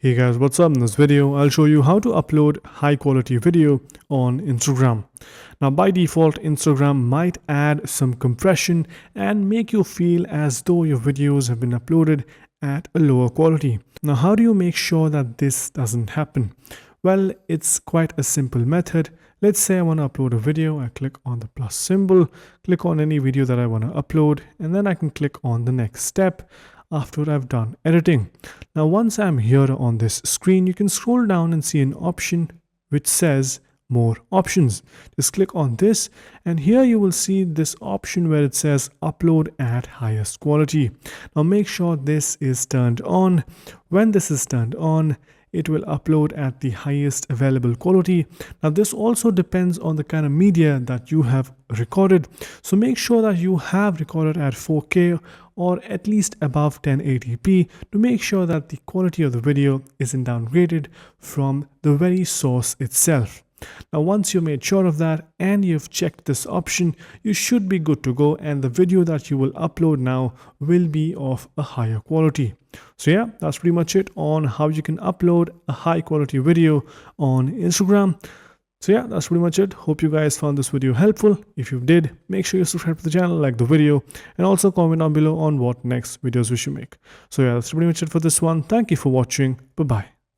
Hey guys, what's up? In this video, I'll show you how to upload high quality video on Instagram. Now by default, Instagram might add some compression and make you feel as though your videos have been uploaded at a lower quality. Now how do you make sure that this doesn't happen? Well, it's quite a simple method. Let's say I want to upload a video. I click on the plus symbol, click on any video that I want to upload, and then I can click on the next step after I've done editing. Now once I'm here on this screen, you can scroll down and see an option which says more options. Just click on this and here you will see this option where it says upload at highest quality. Now make sure this is turned on. When this is turned on, it will upload at the highest available quality. Now this also depends on the kind of media that you have recorded. So make sure that you have recorded at 4K or at least above 1080p to make sure that the quality of the video isn't downgraded from the very source itself. Now once you made sure of that and you've checked this option, you should be good to go, and the video that you will upload now will be of a higher quality. So yeah, that's pretty much it on how you can upload a high quality video on Instagram. So yeah, that's pretty much it. Hope you guys found this video helpful. If you did, make sure you subscribe to the channel, like the video, and also comment down below on what next videos we should make. So yeah, that's pretty much it for this one. Thank you for watching. Bye bye.